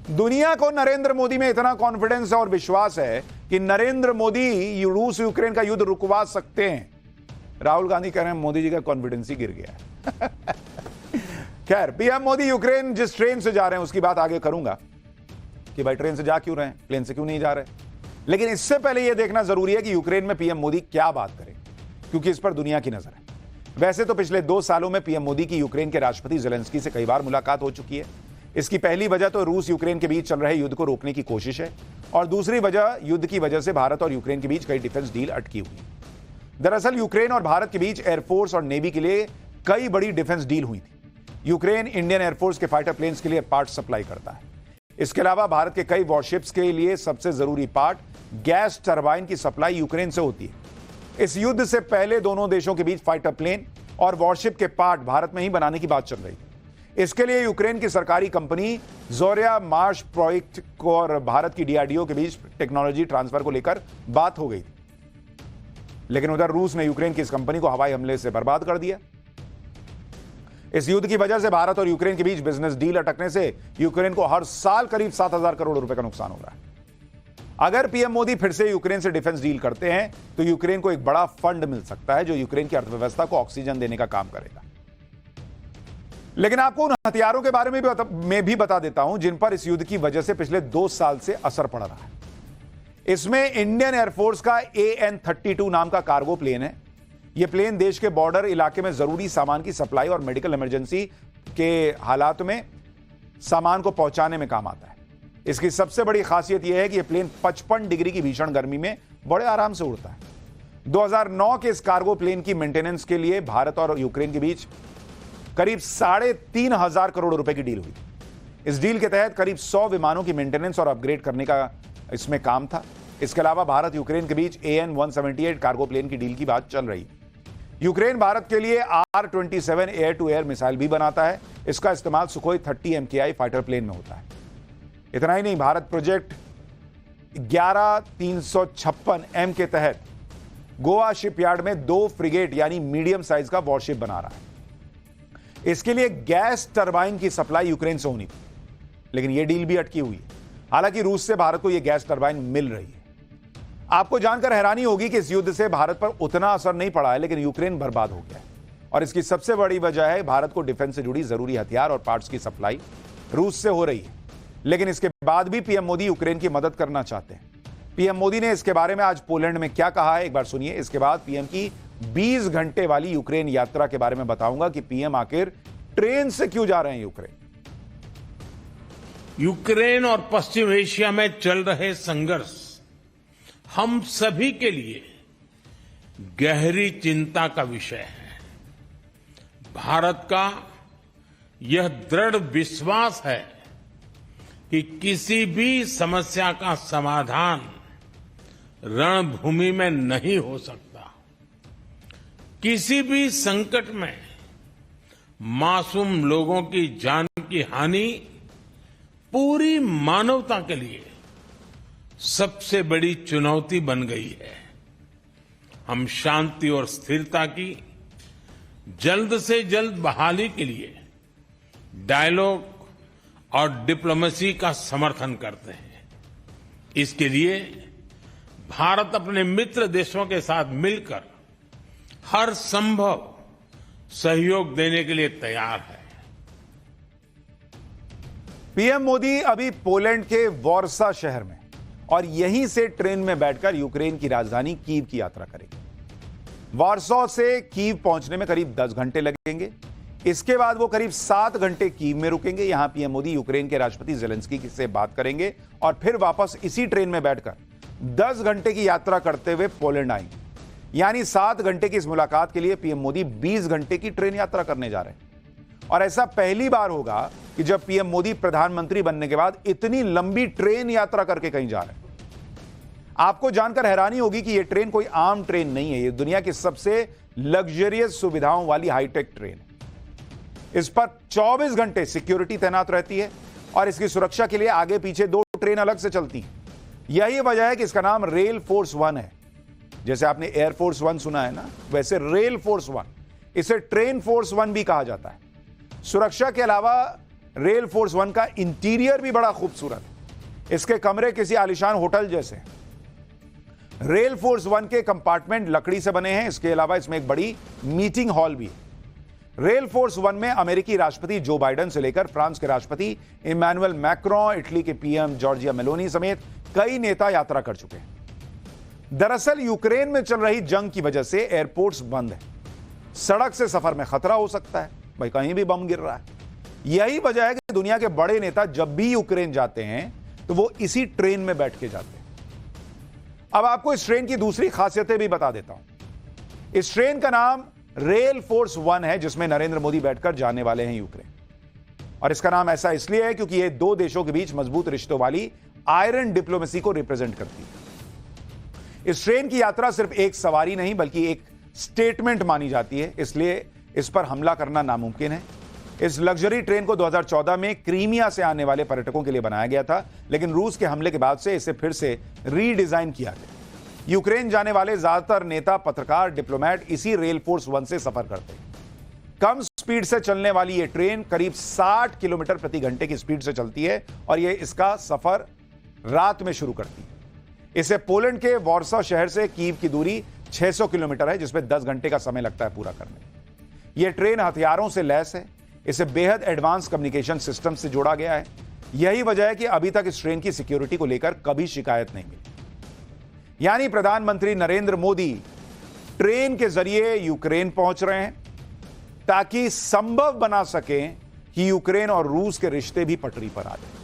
दुनिया को नरेंद्र मोदी में इतना कॉन्फिडेंस और विश्वास है कि नरेंद्र मोदी रूस यूक्रेन का युद्ध रुकवा सकते हैं। राहुल गांधी कह रहे हैं मोदी जी का कॉन्फिडेंस ही गिर गया है। खैर, पीएम मोदी यूक्रेन जिस ट्रेन से जा रहे हैं उसकी बात आगे करूंगा कि भाई ट्रेन से जा क्यों रहे हैं, प्लेन से क्यों नहीं जा रहे। लेकिन इससे पहले यह देखना जरूरी है कि यूक्रेन में पीएम मोदी क्या बात करें, क्योंकि इस पर दुनिया की नजर है। वैसे तो पिछले 2 सालों में पीएम मोदी की यूक्रेन के राष्ट्रपति ज़ेलेंस्की से कई बार मुलाकात हो चुकी है। इसकी पहली वजह तो रूस यूक्रेन के बीच चल रहे युद्ध को रोकने की कोशिश है, और दूसरी वजह युद्ध की वजह से भारत और यूक्रेन के बीच कई डिफेंस डील अटकी हुई है। दरअसल यूक्रेन और भारत के बीच एयरफोर्स और नेवी के लिए कई बड़ी डिफेंस डील हुई थी। यूक्रेन इंडियन एयरफोर्स के फाइटर प्लेन्स के लिए पार्ट सप्लाई करता है। इसके अलावा भारत के कई वॉरशिप्स के लिए सबसे जरूरी पार्ट गैस टरबाइन की सप्लाई यूक्रेन से होती है। इस युद्ध से पहले दोनों देशों के बीच फाइटर प्लेन और वॉरशिप के पार्ट भारत में ही बनाने की बात चल रही थी। इसके लिए यूक्रेन की सरकारी कंपनी जोरिया मार्श प्रोजेक्ट को और भारत की डीआरडीओ के बीच टेक्नोलॉजी ट्रांसफर को लेकर बात हो गई थी। लेकिन उधर रूस ने यूक्रेन की इस कंपनी को हवाई हमले से बर्बाद कर दिया। इस युद्ध की वजह से भारत और यूक्रेन के बीच बिजनेस डील अटकने से यूक्रेन को हर साल करीब 7,000 करोड़ रुपए का नुकसान हो रहा है। अगर पीएम मोदी फिर से यूक्रेन से डिफेंस डील करते हैं तो यूक्रेन को एक बड़ा फंड मिल सकता है जो यूक्रेन की अर्थव्यवस्था को ऑक्सीजन देने का काम करेगा। लेकिन आपको उन हथियारों के बारे में भी बता देता हूं जिन पर इस युद्ध की वजह से पिछले 2 साल से असर पड़ रहा है। इसमें इंडियन एयरफोर्स का AN-32 नाम का कार्गो प्लेन है। यह प्लेन देश के बॉर्डर इलाके में जरूरी सामान की सप्लाई और मेडिकल इमरजेंसी के हालात में सामान को पहुंचाने में काम आता है। इसकी सबसे बड़ी खासियत यह है कि यह प्लेन 55 डिग्री की भीषण गर्मी में बड़े आराम से उड़ता है। 2009 के इस कार्गो प्लेन की मेंटेनेंस के लिए भारत और यूक्रेन के बीच करीब 3,500 करोड़ रुपए की डील हुई। इस डील के तहत करीब 100 विमानों की मेंटेनेंस और अपग्रेड करने का इसमें काम था। इसके अलावा भारत यूक्रेन के बीच AN-178 कार्गो प्लेन की डील की बात चल रही है। यूक्रेन भारत के लिए R-27 air to air missile भी बनाता है। इसका इस्तेमाल सुखोई 30 MKI फाइटर प्लेन में होता है। इतना ही नहीं, भारत प्रोजेक्ट 11356M के तहत गोवा शिपयार्ड में 2 फ्रिगेट यानी मीडियम साइज का वॉरशिप बना रहा है। इसके लिए गैस टरबाइन की सप्लाई यूक्रेन से होनी थी, लेकिन यह डील भी अटकी हुई है। हालांकि रूस से भारत को यह गैस टरबाइन मिल रही है। आपको जानकर हैरानी होगी कि इस युद्ध से भारत पर उतना असर नहीं पड़ा है, लेकिन यूक्रेन बर्बाद हो गया है। और इसकी सबसे बड़ी वजह है भारत को डिफेंस से जुड़ी जरूरी हथियार और पार्ट्स की सप्लाई रूस से हो रही है। लेकिन इसके बाद भी पीएम मोदी यूक्रेन की मदद करना चाहते हैं। पीएम मोदी ने इसके बारे में आज पोलैंड में क्या कहा है, एक बार सुनिए। इसके बाद पीएम की 20 घंटे वाली यूक्रेन यात्रा के बारे में बताऊंगा कि पीएम आखिर ट्रेन से क्यों जा रहे हैं यूक्रेन। यूक्रेन और पश्चिम एशिया में चल रहे संघर्ष हम सभी के लिए गहरी चिंता का विषय है। भारत का यह दृढ़ विश्वास है कि किसी भी समस्या का समाधान रणभूमि में नहीं हो सकता। किसी भी संकट में मासूम लोगों की जान की हानि पूरी मानवता के लिए सबसे बड़ी चुनौती बन गई है। हम शांति और स्थिरता की जल्द से जल्द बहाली के लिए डायलॉग और डिप्लोमेसी का समर्थन करते हैं। इसके लिए भारत अपने मित्र देशों के साथ मिलकर हर संभव सहयोग देने के लिए तैयार है। पीएम मोदी अभी पोलैंड के वॉर्सा शहर में और यहीं से ट्रेन में बैठकर यूक्रेन की राजधानी कीव की यात्रा करेंगे। वार्सो से कीव पहुंचने में करीब 10 घंटे लगेंगे। इसके बाद वो करीब 7 घंटे कीव में रुकेंगे। यहां पीएम मोदी यूक्रेन के राष्ट्रपति ज़ेलेंस्की से बात करेंगे और फिर वापस इसी ट्रेन में बैठकर 10 घंटे की यात्रा करते हुए पोलैंड आएंगे। यानी 7 घंटे की इस मुलाकात के लिए पीएम मोदी 20 घंटे की ट्रेन यात्रा करने जा रहे हैं। और ऐसा पहली बार होगा कि जब पीएम मोदी प्रधानमंत्री बनने के बाद इतनी लंबी ट्रेन यात्रा करके कहीं जा रहे हैं। आपको जानकर हैरानी होगी कि यह ट्रेन कोई आम ट्रेन नहीं है। यह दुनिया की सबसे लग्जरियस सुविधाओं वाली हाईटेक ट्रेन है। इस पर 24 घंटे सिक्योरिटी तैनात रहती है और इसकी सुरक्षा के लिए आगे पीछे 2 ट्रेन अलग से चलती हैं। यही वजह है कि इसका नाम रेल फोर्स 1 है। जैसे आपने एयरफोर्स 1 सुना है ना, वैसे रेल फोर्स 1, इसे ट्रेन फोर्स 1 भी कहा जाता है। सुरक्षा के अलावा रेल फोर्स वन का इंटीरियर भी बड़ा खूबसूरत है। इसके कमरे किसी आलीशान होटल जैसे हैं। रेल फोर्स वन के कंपार्टमेंट लकड़ी से बने हैं। इसके अलावा इसमें एक बड़ी मीटिंग हॉल भी है। रेल फोर्स वन में अमेरिकी राष्ट्रपति जो बाइडेन से लेकर फ्रांस के राष्ट्रपति इमैनुअल मैक्रों, इटली के पीएम जॉर्जिया मेलोनी समेत कई नेता यात्रा कर चुके हैं। दरअसल यूक्रेन में चल रही जंग की वजह से एयरपोर्ट्स बंद है। सड़क से सफर में खतरा हो सकता है, भाई कहीं भी बम गिर रहा है। यही वजह है कि दुनिया के बड़े नेता जब भी यूक्रेन जाते हैं तो वो इसी ट्रेन में बैठ के जाते हैं। अब आपको इस ट्रेन की दूसरी खासियतें भी बता देता हूं। इस ट्रेन का नाम रेल फोर्स वन है, जिसमें नरेंद्र मोदी बैठकर जाने वाले हैं यूक्रेन। और इसका नाम ऐसा इसलिए है क्योंकि ये दो देशों के बीच मजबूत रिश्तों वाली आयरन डिप्लोमेसी को रिप्रेजेंट करती है। इस ट्रेन की यात्रा सिर्फ एक सवारी नहीं बल्कि एक स्टेटमेंट मानी जाती है, इसलिए इस पर हमला करना नामुमकिन है। इस लग्जरी ट्रेन को 2014 में क्रीमिया से आने वाले पर्यटकों के लिए बनाया गया था, लेकिन रूस के हमले के बाद से इसे फिर से रीडिजाइन किया गया। यूक्रेन जाने वाले ज्यादातर नेता, पत्रकार, डिप्लोमेट इसी रेल फोर्स वन से सफर करते हैं। कम स्पीड से चलने वाली यह ट्रेन करीब 60 किलोमीटर प्रति घंटे की स्पीड से चलती है और यह इसका सफर रात में शुरू करती है। इसे पोलैंड के वॉर्सा शहर से कीव की दूरी 600 किलोमीटर है, जिसमें 10 घंटे का समय लगता है पूरा करने। यह ट्रेन हथियारों से लैस है। इसे बेहद एडवांस कम्युनिकेशन सिस्टम से जोड़ा गया है। यही वजह है कि अभी तक इस ट्रेन की सिक्योरिटी को लेकर कभी शिकायत नहीं मिली। यानी प्रधानमंत्री नरेंद्र मोदी ट्रेन के जरिए यूक्रेन पहुंच रहे हैं ताकि संभव बना सकें कि यूक्रेन और रूस के रिश्ते भी पटरी पर आ जाए।